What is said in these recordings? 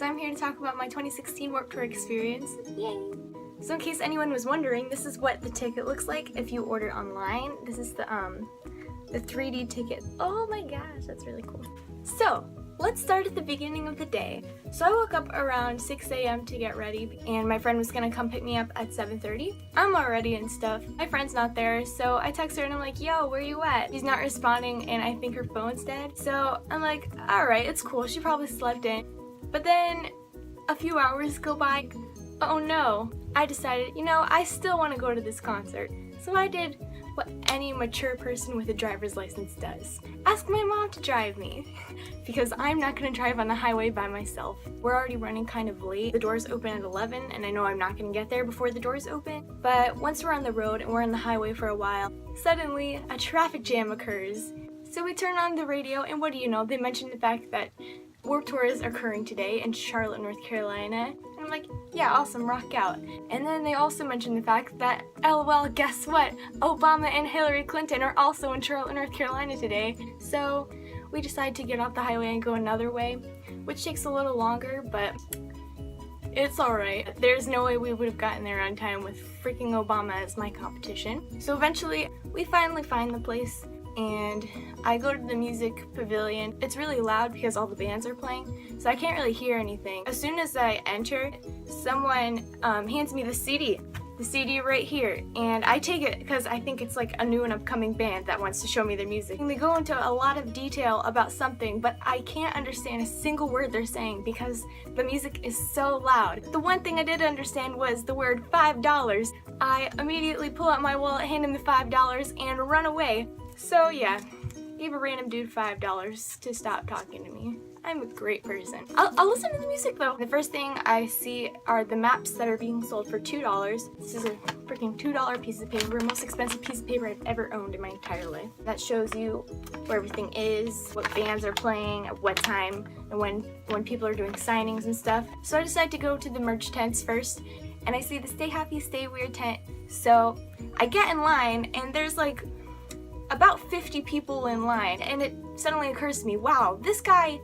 So I'm here to talk about my 2016 Warped Tour experience. Yay! So in case anyone was wondering, this is what the ticket looks like if you order online. This is the 3D ticket. Oh my gosh, that's really cool. So let's start at the beginning of the day. So I woke up around 6 a.m. to get ready, and my friend was gonna come pick me up at 7:30. I'm all ready and stuff. My friend's not there, so I text her and I'm like, yo, where you at? She's not responding and I think her phone's dead. So I'm like, alright, it's cool. She probably slept in. But then a few hours go by. Oh no. I decided, I still want to go to this concert. So I did what any mature person with a driver's license does. Ask my mom to drive me. Because I'm not going to drive on the highway by myself. We're already running kind of late. The doors open at 11 and I know I'm not going to get there before the doors open. But once we're on the road and we're on the highway for a while, suddenly a traffic jam occurs. So we turn on the radio and what do you know, they mentioned the fact that Warped Tour is occurring today in Charlotte, North Carolina. And I'm like, yeah, awesome, rock out. And then they also mentioned the fact that, LOL, guess what? Obama and Hillary Clinton are also in Charlotte, North Carolina today. So we decide to get off the highway and go another way, which takes a little longer, but it's alright. There's no way we would have gotten there on time with freaking Obama as my competition. So eventually, we finally find the place. And I go to the music pavilion. It's really loud because all the bands are playing, so I can't really hear anything. As soon as I enter, someone hands me the CD right here, and I take it because I think it's like a new and upcoming band that wants to show me their music. And they go into a lot of detail about something, but I can't understand a single word they're saying because the music is so loud. The one thing I did understand was the word $5. I immediately pull out my wallet, hand him the $5, and run away. So yeah, gave a random dude $5 to stop talking to me. I'm a great person. I'll listen to the music though. The first thing I see are the maps that are being sold for $2. This is a freaking $2 piece of paper, most expensive piece of paper I've ever owned in my entire life. That shows you where everything is, what bands are playing, at what time, and when people are doing signings and stuff. So I decided to go to the merch tents first, and I see the Stay Happy, Stay Weird tent. So I get in line, and there's like about 50 people in line, and it suddenly occurs to me, wow, this guy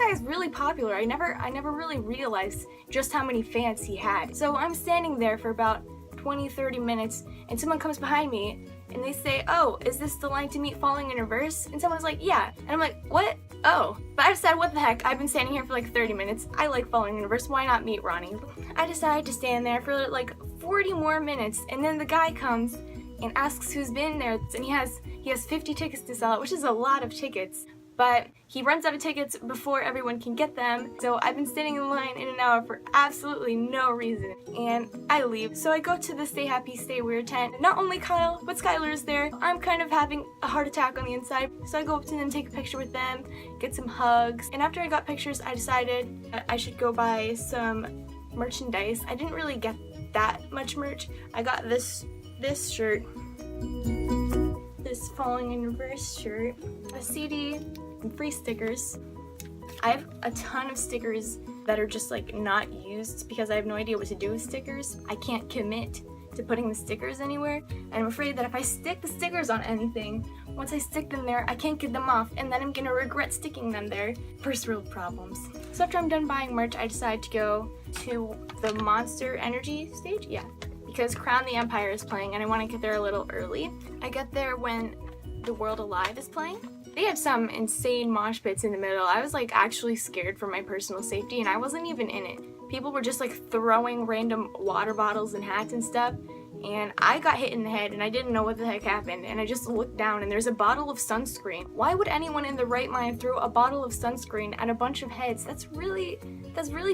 is really popular. I never really realized just how many fans he had. So I'm standing there for about 20-30 minutes, and someone comes behind me and they say, oh, is this the line to meet Falling in Reverse? And someone's like, yeah. And I'm like, what? Oh. But I decided, what the heck, I've been standing here for like 30 minutes. I like Falling in Reverse, why not meet Ronnie? I decided to stand there for like 40 more minutes, and then the guy comes and asks who's been there, and he has 50 tickets to sell, which is a lot of tickets, but he runs out of tickets before everyone can get them. So I've been standing in line in an hour for absolutely no reason, and I leave. So I go to the Stay Happy, Stay Weird tent. Not only Kyle, but Skylar is there. I'm kind of having a heart attack on the inside, so I go up to them, take a picture with them, get some hugs, and after I got pictures, I decided that I should go buy some merchandise. I didn't really get that much merch. I got this shirt, this Falling in Reverse shirt, a CD, and free stickers. I have a ton of stickers that are just like not used because I have no idea what to do with stickers. I can't commit to putting the stickers anywhere, and I'm afraid that if I stick the stickers on anything, once I stick them there, I can't get them off, and then I'm gonna regret sticking them there. First world problems. So after I'm done buying merch, I decide to go to the Monster Energy stage, because Crown the Empire is playing and I want to get there a little early. I get there when The World Alive is playing. They have some insane mosh pits in the middle. I was like actually scared for my personal safety, and I wasn't even in it. People were just like throwing random water bottles and hats and stuff, and I got hit in the head and I didn't know what the heck happened, and I just looked down and there's a bottle of sunscreen. Why would anyone in their right mind throw a bottle of sunscreen at a bunch of heads? That's really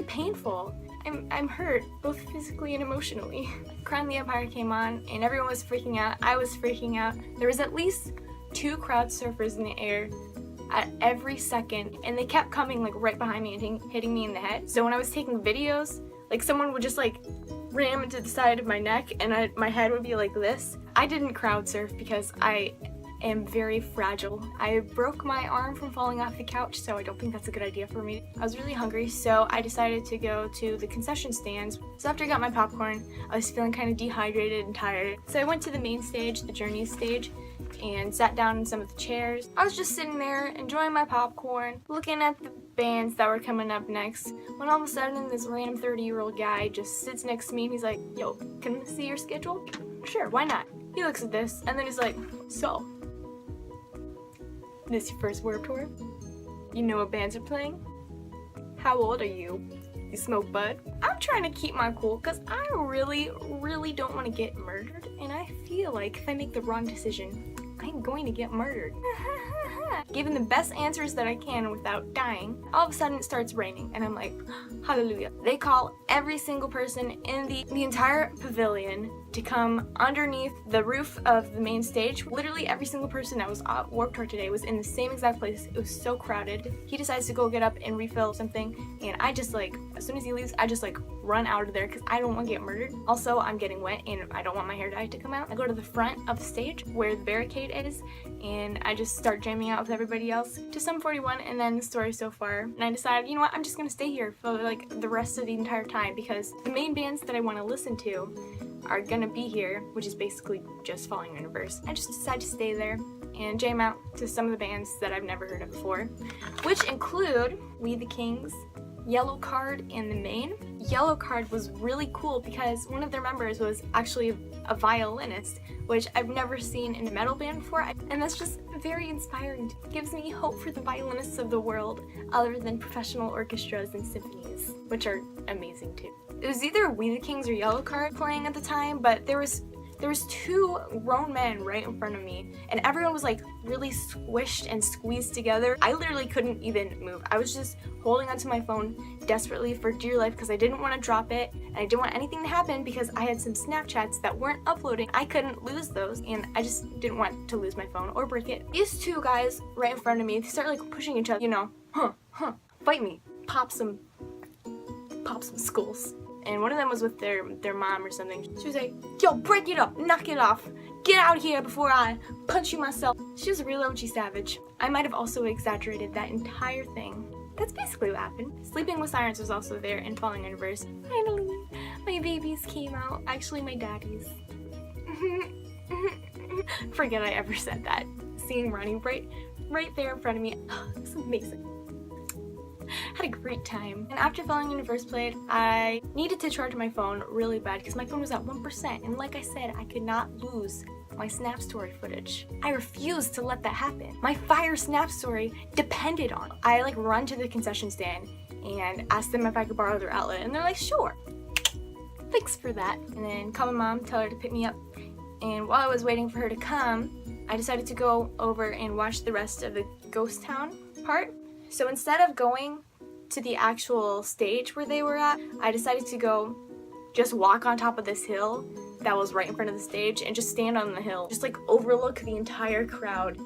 painful. I'm hurt, both physically and emotionally. Crown the Empire came on and everyone was freaking out. I was freaking out. There was at least 2 crowd surfers in the air at every second, and they kept coming like right behind me and hitting me in the head. So when I was taking videos, like someone would just like ram into the side of my neck and my head would be like this. I didn't crowd surf because I am very fragile. I broke my arm from falling off the couch, so I don't think that's a good idea for me. I was really hungry, so I decided to go to the concession stands. So after I got my popcorn, I was feeling kind of dehydrated and tired. So I went to the main stage, the Journey stage, and sat down in some of the chairs. I was just sitting there enjoying my popcorn, looking at the bands that were coming up next, when all of a sudden this random 30-year-old guy just sits next to me and he's like, "Yo, can I see your schedule?" Sure, why not? He looks at this and then he's like, "So, this your first Warped Tour? You know what bands are playing? How old are you? You smoke bud?" I'm trying to keep my cool because I really don't want to get murdered, and I feel like if I make the wrong decision, I'm going to get murdered. Giving the best answers that I can without dying. All of a sudden it starts raining and I'm like, hallelujah. They call every single person in the entire pavilion to come underneath the roof of the main stage. Literally every single person that was at Warped Tour today was in the same exact place. It was so crowded. He decides to go get up and refill something, and I just like, as soon as he leaves, I just like run out of there because I don't want to get murdered. Also, I'm getting wet and I don't want my hair dye to come out. I go to the front of the stage where the barricade is, and I just start jamming out with everybody else to Sum 41, and then the story so far. And I decided, you know what, I'm just gonna stay here for like the rest of the entire time because the main bands that I want to listen to are gonna be here, which is basically just Falling Universe. I just decided to stay there and jam out to some of the bands that I've never heard of before, which include We the Kings, Yellow Card, and The Main. Yellow Card was really cool because one of their members was actually a violinist, which I've never seen in a metal band before, and that's just very inspiring. It gives me hope for the violinists of the world other than professional orchestras and symphonies, which are amazing too. It was either We the Kings or Yellow Card playing at the time, but there was two grown men right in front of me, and everyone was like really squished and squeezed together. I literally couldn't even move. I was just holding onto my phone desperately for dear life because I didn't want to drop it, and I didn't want anything to happen because I had some Snapchats that weren't uploading. I couldn't lose those, and I just didn't want to lose my phone or break it. These two guys right in front of me, they start like pushing each other, you know, fight me, pop some skulls. And one of them was with their mom or something. She was like, "Yo, break it up, knock it off, get out here before I punch you myself." She was a real OG savage. I might have also exaggerated that entire thing. That's basically what happened. Sleeping with Sirens was also there in Falling Universe. Finally, my babies came out. Actually, my daddies. Forget I ever said that. Seeing Ronnie right there in front of me, it's amazing. Had a great time. And after Falling Universe played, I needed to charge my phone really bad because my phone was at 1%, and like I said, I could not lose my Snap Story footage. I refused to let that happen. My fire Snap Story depended on it. I like run to the concession stand and asked them if I could borrow their outlet, and they're like, "Sure. Thanks for that." And then call my mom, tell her to pick me up. And while I was waiting for her to come, I decided to go over and watch the rest of the Ghost Town part. So instead of going to the actual stage where they were at, I decided to go just walk on top of this hill that was right in front of the stage and just stand on the hill. Just like overlook the entire crowd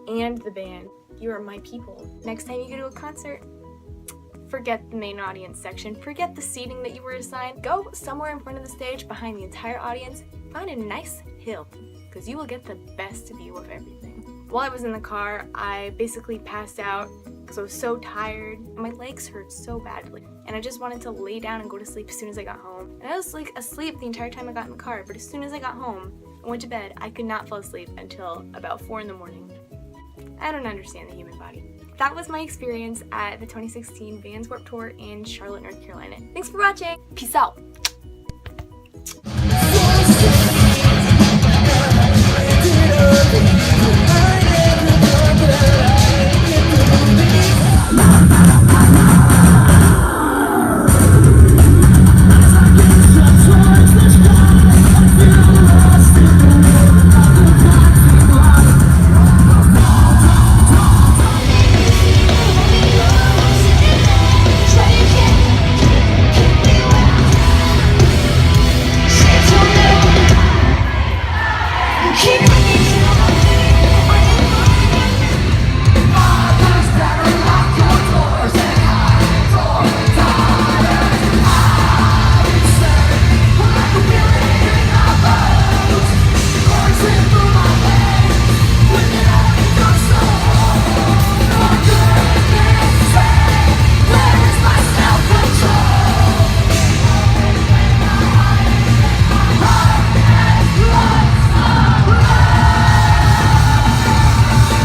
and the band. You are my people. Next time you go to a concert, forget the main audience section. Forget the seating that you were assigned. Go somewhere in front of the stage behind the entire audience. Find a nice hill because you will get the best view of everything. While I was in the car, I basically passed out because I was so tired. My legs hurt so badly, and I just wanted to lay down and go to sleep as soon as I got home. And I was like asleep the entire time I got in the car, but as soon as I got home and went to bed, I could not fall asleep until about 4 in the morning. I don't understand the human body. That was my experience at the 2016 Vans Warped Tour in Charlotte, North Carolina. Thanks for watching. Peace out. I never